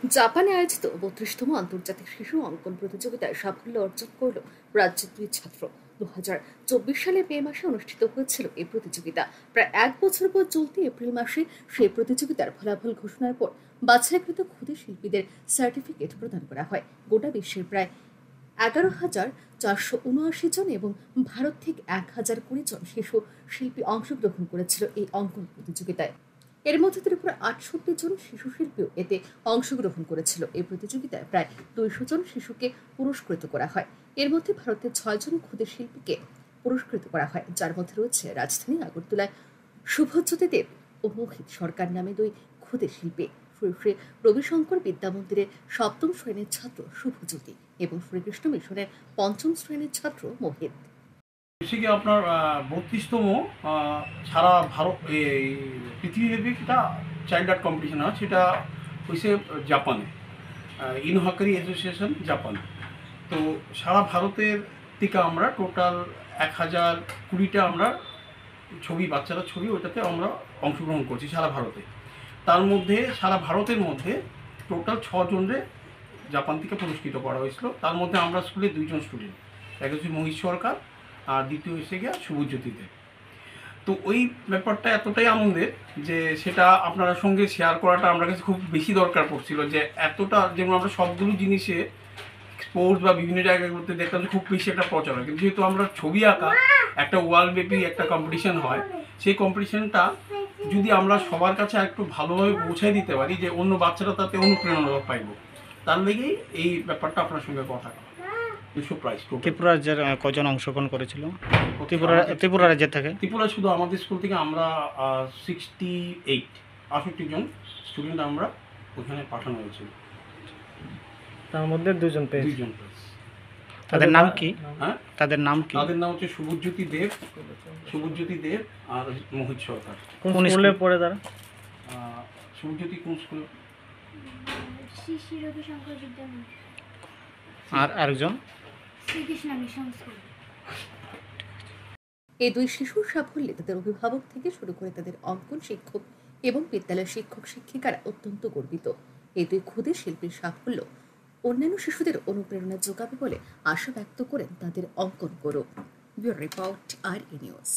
জাপানে আয়োজিত ৩২তম আন্তর্জাতিক শিশু অঙ্কন প্রতিযোগিতায় সাফল্য অর্জন করল রাজ্যের দুই ছাত্র। ২০২৪ সালের মে মাসে অনুষ্ঠিত হয়েছিল এই প্রতিযোগিতা। প্রায় এক বছর পর চলতি এপ্রিল মাসে সেই প্রতিযোগিতার ফলাফল ঘোষণার পর বাছাইকৃত ক্ষুদে শিল্পীদের সার্টিফিকেট প্রদান করা হয়। গোটা বিশ্বের প্রায় ১১,৪৭৯ জন এবং ভারত থেকে ১,০২০ জন শিশু শিল্পী অংশগ্রহণ করেছিল এই অঙ্কন প্রতিযোগিতায়। এর মধ্যে ত্রিপুরা ৬৮ জন শিশু শিল্পীও এতে অংশগ্রহণ করেছিল। এই প্রতিযোগিতায় প্রায় ২০০ জন শিশুকে পুরস্কৃত করা হয়। এর মধ্যে ভারতের ৬ জন ক্ষুদে শিল্পীকে পুরস্কৃত করা হয়, যার মধ্যে রয়েছে রাজধানী আগরতলায় শুভজ্যোতি দেব ও মোহিত সরকার নামে দুই ক্ষুদে শিল্পী, শ্রী রবিশঙ্কর বিদ্যা মন্দিরের ৭ম শ্রেণীর ছাত্র শুভজ্যোতি এবং শ্রীকৃষ্ণ মিশনের ৫ম শ্রেণীর ছাত্র মোহিত। সেটি আপনার ৩২তম সারা ভারত এই পৃথিবীব্যাপী একটা চাইল্ড আর্ট কম্পিটিশন হয়, সেটা হয়েছে জাপানে, ইনহাকারি অ্যাসোসিয়েশন জাপান। তো সারা ভারতের থেকে আমরা টোটাল ১,০২০টা আমরা ছবি, বাচ্চারা ছবি, ওইটাতে আমরা অংশগ্রহণ করছি সারা ভারতে। তার মধ্যে সারা ভারতের মধ্যে টোটাল ৬ জনরে জাপান থেকে পুরস্কৃত করা হয়েছিল। তার মধ্যে আমরা স্কুলে ২ জন স্টুডেন্ট, এক হচ্ছে মোহিত সরকার আর দ্বিতীয় হচ্ছে গিয়া শুভজ্যোতি দেব। তো ওই ব্যাপারটা এতটাই আনন্দের যে সেটা আপনার সঙ্গে শেয়ার করাটা আমার কাছে খুব বেশি দরকার পড়ছিল। যে এতটা, যেমন আমরা সবগুলো জিনিসে স্পোর্টস বা বিভিন্ন জায়গাগুলোতে দেখতাম যে খুব বেশি একটা প্রচার হয়, কিন্তু যেহেতু আমরা ছবি আঁকা একটা ওয়ার্ল্ডব্যাপী একটা কম্পিটিশন হয়, সেই কম্পিটিশনটা যদি আমরা সবার কাছে একটু ভালোভাবে পৌঁছায় দিতে পারি, যে অন্য বাচ্চারা তাতে অনুপ্রেরণা পাইব, তার লেগেই এই ব্যাপারটা আপনার সঙ্গে কথা। ত্রিপুরা রাজ্যের কজন অংশগ্রহণ করেছিল? ত্রিপুরা রাজ্যের থেকে, ত্রিপুরা শুধু আমাদের স্কুল থেকে আমরা 68 জন স্টুডেন্ট আমরা ওখানে পাঠানো হয়েছিল। তার মধ্যে 2 জন পেয়েছে। তাদের নাম কি? হ্যাঁ, তাদের নাম কি? তাদের নাম হচ্ছে শুভজ্যোতি দেব আর মোহিত সরকার। কোন স্কুলে পড়ে তারা? শুভজ্যোতি কোন স্কুলে? শ্রী রবিশঙ্কর বিদ্যা মন্দির। আর আরেকজন শ্রীকৃষ্ণ মিশন স্কুল। এই দুই শিশুর সাফল্যে তাদের অভিভাবক থেকে শুরু করে তাদের অঙ্কন শিক্ষক এবং বিদ্যালয়ের শিক্ষক শিক্ষিকারা অত্যন্ত গর্বিত। এই দুই ক্ষুদে শিল্পীর সাফল্য অন্যান্য শিশুদের অনুপ্রেরণা যোগাবে বলে আশা ব্যক্ত করেন তাদের অঙ্কন গুরু। Bureau report, RE news.